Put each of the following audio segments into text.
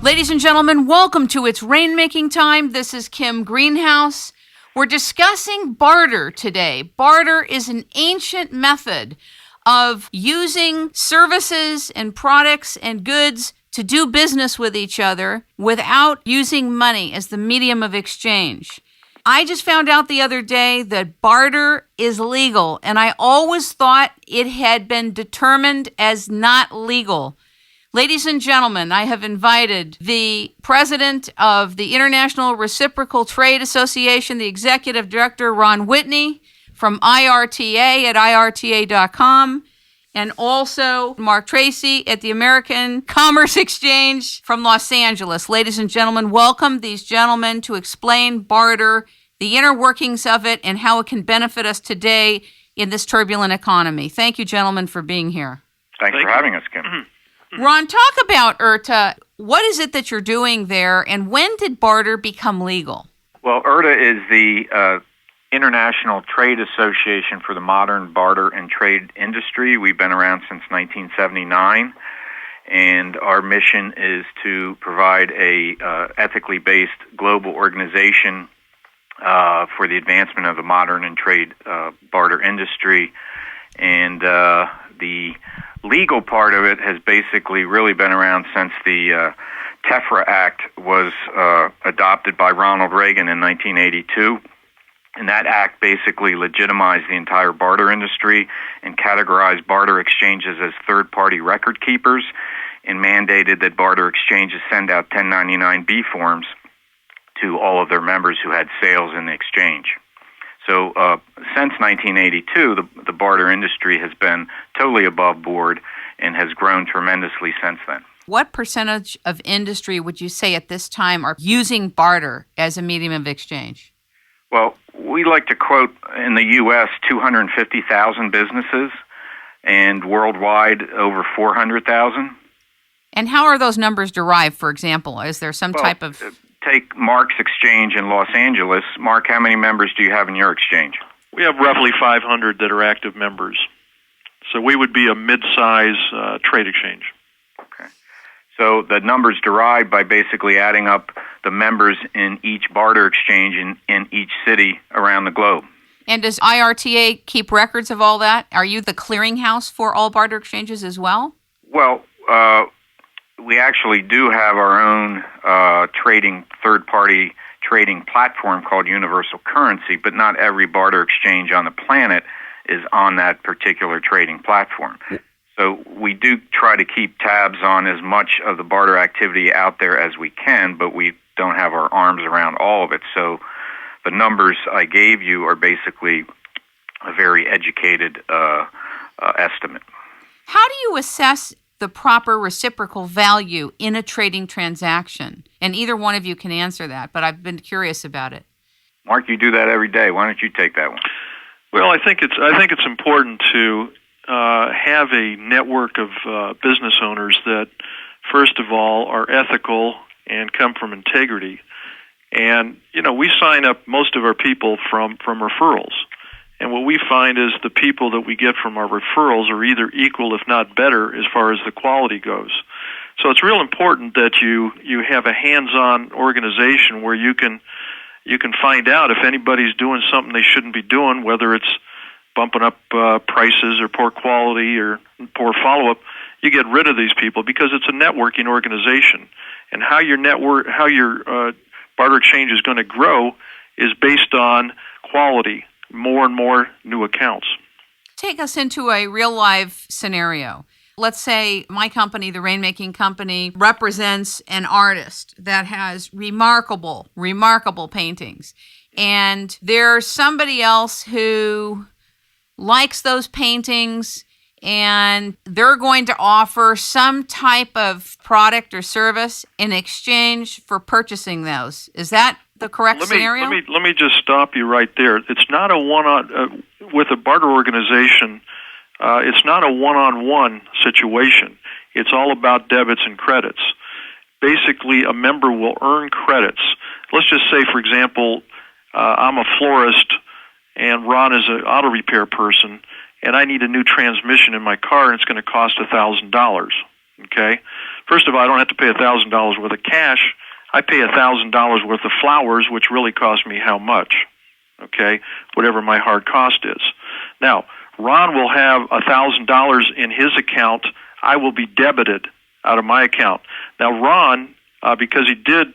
Ladies and gentlemen, welcome to It's Rainmaking Time. This is Kim Greenhouse. We're discussing barter today. Barter is an ancient method of using services and products and goods to do business with each other without using money as the medium of exchange. I just found out the other day that barter is legal, and I always thought it had been determined as not legal. Ladies and gentlemen, I have invited the president of the International Reciprocal Trade Association, the executive director, Ron Whitney, from IRTA at IRTA.com, and also Mark Tracy at the American Commerce Exchange from Los Angeles. Ladies and gentlemen, welcome these gentlemen to explain barter, the inner workings of it, and how it can benefit us today in this turbulent economy. Thank you, gentlemen, for being here. Thanks for having us, Kim. Ron, talk about IRTA. What is it that you're doing there, and when did barter become legal? Well, IRTA is the International Trade Association for the Modern Barter and Trade Industry. We've been around since 1979, and our mission is to provide a ethically based global organization for the advancement of the modern and trade barter industry. And the legal part of it has basically really been around since the TEFRA Act was adopted by Ronald Reagan in 1982. And that act basically legitimized the entire barter industry and categorized barter exchanges as third-party record keepers and mandated that barter exchanges send out 1099-B forms to all of their members who had sales in the exchange. So since 1982, the barter industry has been totally above board and has grown tremendously since then. What percentage of industry would you say at this time are using barter as a medium of exchange? Well, we like to quote in the U.S. 250,000 businesses and worldwide over 400,000. And how are those numbers derived, for example? Is there some type of... Take Mark's exchange in Los Angeles. Mark, how many members do you have in your exchange? We have roughly 500 that are active members. So we would be a mid-size trade exchange. Okay. So the numbers derived by basically adding up the members in each barter exchange in each city around the globe. And does IRTA keep records of all that? Are you the clearinghouse for all barter exchanges as well? Well, we actually do have our own third-party trading platform called Universal Currency, but not every barter exchange on the planet is on that particular trading platform. So we do try to keep tabs on as much of the barter activity out there as we can, but we don't have our arms around all of it. So the numbers I gave you are basically a very educated estimate. How do you assess the proper reciprocal value in a trading transaction? And either one of you can answer that, but I've been curious about it. Mark, you do that every day. Why don't you take that one? Well, I think it's important to have a network of business owners that, first of all, are ethical and come from integrity. And, we sign up most of our people from referrals. And what we find is the people that we get from our referrals are either equal, if not better, as far as the quality goes. So it's real important that you have a hands-on organization where you can find out if anybody's doing something they shouldn't be doing, whether it's bumping up prices or poor quality or poor follow-up. You get rid of these people because it's a networking organization. And how your barter exchange is going to grow is based on quality. More and more new accounts. Take us into a real life scenario. Let's say my company, the Rainmaking Company, represents an artist that has remarkable paintings. And there's somebody else who likes those paintings and they're going to offer some type of product or service in exchange for purchasing those. Is that the correct scenario? Let me just stop you right there. It's not a one-on with a barter organization. It's not a one-on-one situation. It's all about debits and credits. Basically, a member will earn credits. Let's just say, for example, I'm a florist and Ron is an auto repair person, and I need a new transmission in my car, and it's going to cost $1,000. Okay? First of all, I don't have to pay $1,000 worth of cash. I pay $1,000 worth of flowers, which really cost me how much? Okay, whatever my hard cost is. Now, Ron will have $1,000 in his account. I will be debited out of my account. Now, Ron, because he did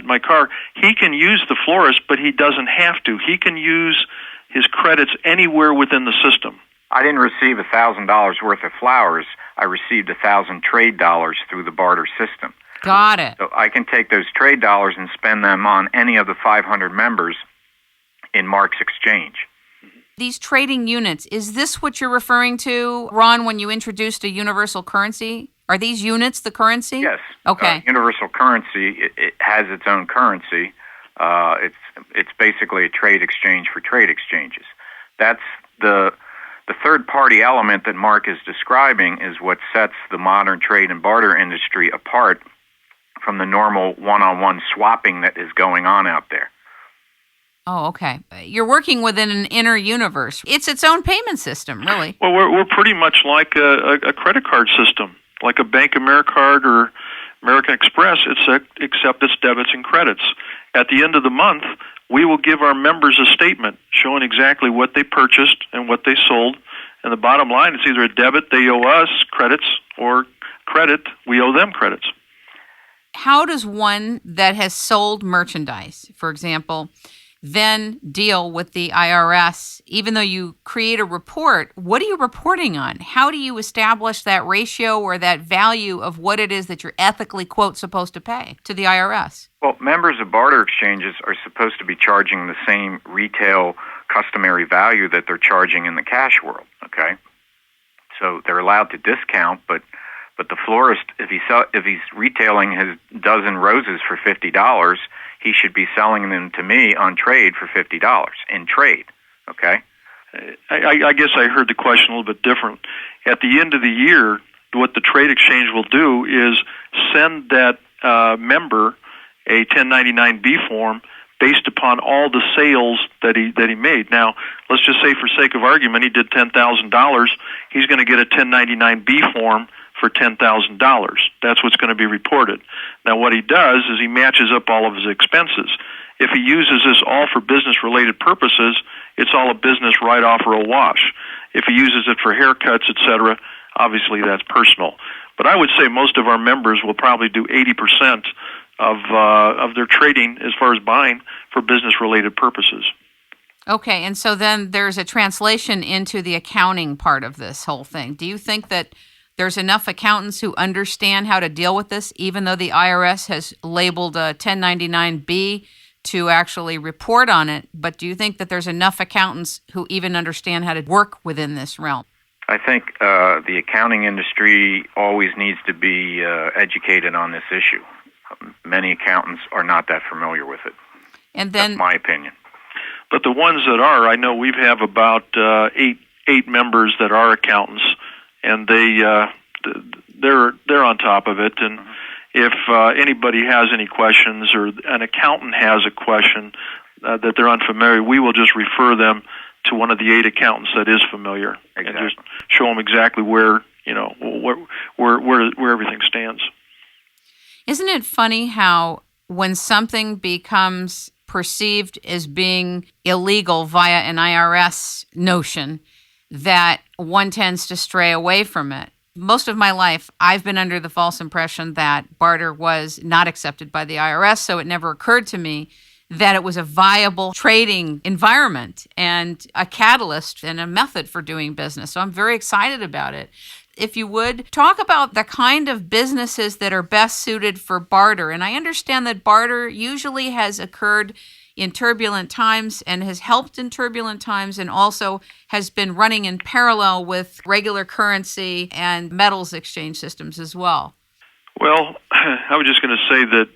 my car, he can use the florist, but he doesn't have to. He can use his credits anywhere within the system. I didn't receive $1,000 worth of flowers. I received 1,000 trade dollars through the barter system. Got it. So I can take those trade dollars and spend them on any of the 500 members in Mark's exchange. These trading units, is this what you're referring to, Ron, when you introduced a universal currency? Are these units the currency? Yes. Okay. Universal currency, it has its own currency. It's basically a trade exchange for trade exchanges. That's the third-party element that Mark is describing is what sets the modern trade and barter industry apart from the normal one-on-one swapping that is going on out there. Oh, okay. You're working within an inner universe. It's its own payment system, really. Well, we're pretty much like a credit card system, like a Bank AmeriCard or American Express, except it's debits and credits. At the end of the month, we will give our members a statement showing exactly what they purchased and what they sold. And the bottom line, it's either a debit, they owe us credits, or credit, we owe them credits. How does one that has sold merchandise, for example, then deal with the IRS? Even though you create a report, what are you reporting on? How do you establish that ratio or that value of what it is that you're ethically, quote, supposed to pay to the IRS? Well, members of barter exchanges are supposed to be charging the same retail customary value that they're charging in the cash world, okay? So they're allowed to discount, but the florist, if he's retailing his dozen roses for $50, he should be selling them to me on trade for $50 in trade, okay? I guess I heard the question a little bit different. At the end of the year, what the trade exchange will do is send that member a 1099-B form based upon all the sales that he made. Now, let's just say for sake of argument, he did $10,000. He's going to get a 1099-B form for $10,000. That's what's going to be reported. Now, what he does is he matches up all of his expenses. If he uses this all for business-related purposes, it's all a business write-off or a wash. If he uses it for haircuts, etc., obviously that's personal. But I would say most of our members will probably do 80% of their trading as far as buying for business-related purposes. Okay, and so then there's a translation into the accounting part of this whole thing. Do you think that there's enough accountants who understand how to deal with this, even though the IRS has labeled a 1099-B to actually report on it? But do you think that there's enough accountants who even understand how to work within this realm? I think the accounting industry always needs to be educated on this issue. Many accountants are not that familiar with it. And then, that's my opinion. But the ones that are, I know we have about eight members that are accountants, and they're on top of it. And if anybody has any questions or an accountant has a question that they're unfamiliar, we will just refer them to one of the 8 accountants that is familiar, exactly, and just show them exactly where everything stands. Isn't it funny how when something becomes perceived as being illegal via an IRS notion, that one tends to stray away from it? Most of my life, I've been under the false impression that barter was not accepted by the IRS, so it never occurred to me that it was a viable trading environment and a catalyst and a method for doing business. So I'm very excited about it. If you would, talk about the kind of businesses that are best suited for barter. And I understand that barter usually has occurred in turbulent times and has helped in turbulent times, and also has been running in parallel with regular currency and metals exchange systems as well. Well, I was just going to say that